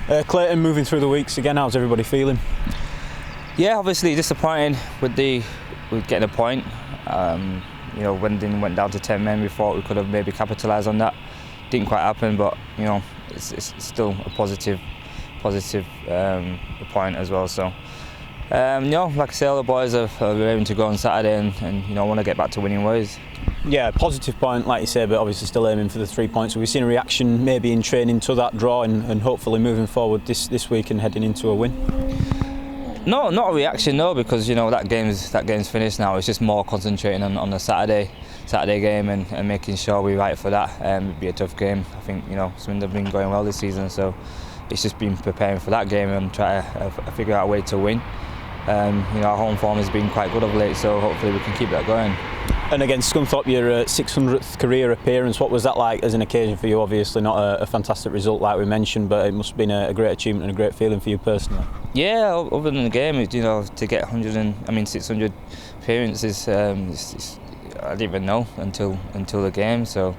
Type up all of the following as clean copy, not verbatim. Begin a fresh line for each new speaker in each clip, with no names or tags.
Clayton, moving through the weeks again, how's everybody feeling?
Yeah, obviously disappointing with getting a point. When it went down to 10 men, we thought we could have maybe capitalised on that. Didn't quite happen, but it's still a positive point as well. So like I say, all the boys are aiming to go on Saturday and want to get back to winning ways.
Yeah, positive point, like you say, but obviously still aiming for the 3 points. Have we seen a reaction maybe in training to that draw and hopefully moving forward this week and heading into a win?
No, not a reaction, no, because that game's finished now. It's just more concentrating on the Saturday game and making sure we're right for that. It'd be a tough game. I think Swindon have been going well this season, so it's just been preparing for that game and try to figure out a way to win. Our home form has been quite good of late, so hopefully we can keep that going.
And against Scunthorpe, your 600th career appearance, what was that like as an occasion for you? Obviously not a fantastic result like we mentioned, but it must have been a great achievement and a great feeling for you personally.
Yeah, other than the game, to get 600 appearances, I didn't even know until the game. So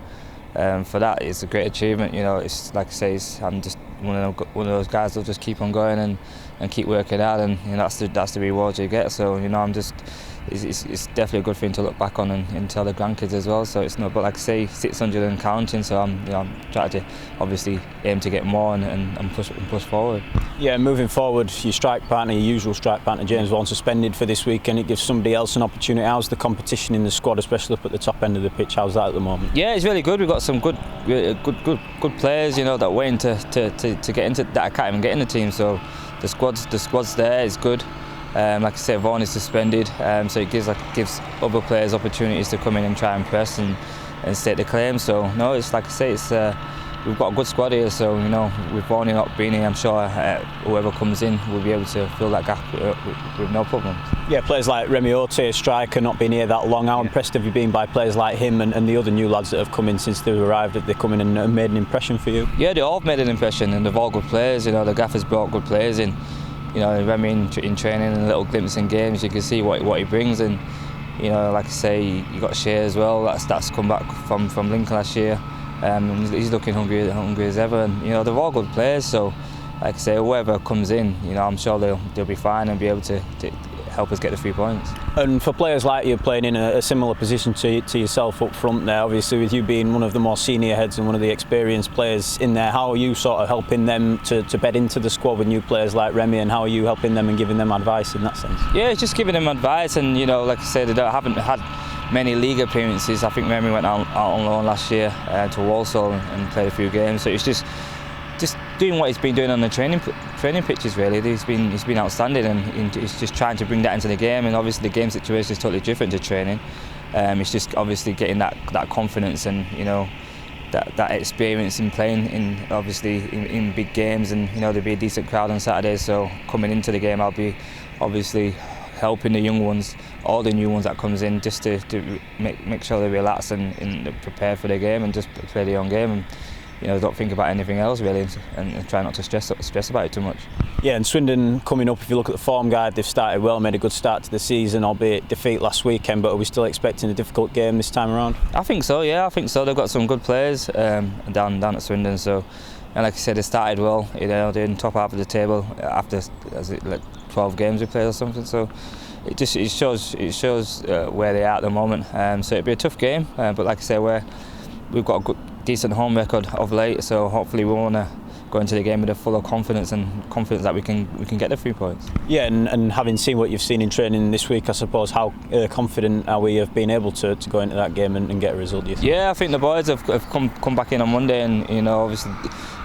for that, it's a great achievement. It's like I say, I'm just one of those guys that'll just keep on going and keep working hard, and that's the reward you get. So I'm just. It's definitely a good thing to look back on and tell the grandkids as well. So it's not, but like I say, 600 and counting. So I'm trying to obviously aim to get more and push forward.
Yeah, moving forward, your usual strike partner James Vaughan suspended for this week, and it gives somebody else an opportunity. How's the competition in the squad, especially up at the top end of the pitch? How's that at the moment?
Yeah, it's really good. We've got some good players, that are waiting to get into that. I can't even get in the team. So the squad's there. It's good. Like I said, Vaughan is suspended, so it gives other players opportunities to come in and try and press and stake the claim. So no, it's like I say, we've got a good squad here. So with Vaughan not being here, I'm sure whoever comes in will be able to fill that gap with no problem. Yeah,
players like Remy Ote, striker, not been here that long. How impressed have you been by players like him and the other new lads that have come in since they've arrived? Have they come in and made an impression for you?
Yeah, they all made an impression, and they've all good players. The gaffer's brought good players in. Remy in training and a little glimpse in games, you can see what he brings, and like I say, you got Shea as well. That's come back from Lincoln last year. He's looking hungry as ever, and they're all good players. So, like I say, whoever comes in, I'm sure they'll be fine and be able to help us get the 3 points.
And for players like you playing in a similar position to yourself up front there, obviously with you being one of the more senior heads and one of the experienced players in there, how are you sort of helping them to bed into the squad with new players like Remy, and how are you helping them and giving them advice in that sense?
Yeah, it's just giving them advice, and like I said, they haven't had many league appearances. I think Remy went out on loan last year to Walsall and played a few games, so it's just doing what he's been doing on the training pitches. Really, he's been outstanding, and he's just trying to bring that into the game. And obviously, the game situation is totally different to training. It's just obviously getting that confidence and that experience in playing in big games. And there'll be a decent crowd on Saturday, so coming into the game, I'll be obviously helping the young ones, all the new ones that comes in, just to make sure they relax and prepare for the game and just play their own game. And, don't think about anything else really, and try not to stress about it too much.
Yeah, and Swindon coming up, if you look at the form guide, they've started well, made a good start to the season, albeit defeat last weekend, but are we still expecting a difficult game this time around?
I think so, yeah, I think so. They've got some good players down at Swindon, so, and like I said, they started well, they're in top half of the table after 12 games we played or something, so it shows where they are at the moment. So it'll be a tough game, but like I say, we've got a decent home record of late, so hopefully we want to go into the game with a full of confidence that we can get the 3 points.
Yeah, and having seen what you've seen in training this week, I suppose, how confident are we of being able to go into that game and get a result, do you think?
Yeah, I think the boys have come back in on Monday, and obviously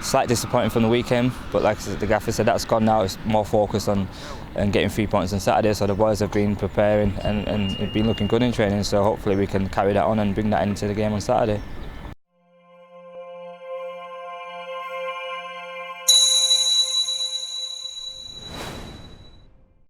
slight disappointing from the weekend, but like the gaffer said, that's gone now. It's more focused on getting 3 points on Saturday, so the boys have been preparing and been looking good in training, so hopefully we can carry that on and bring that into the game on Saturday.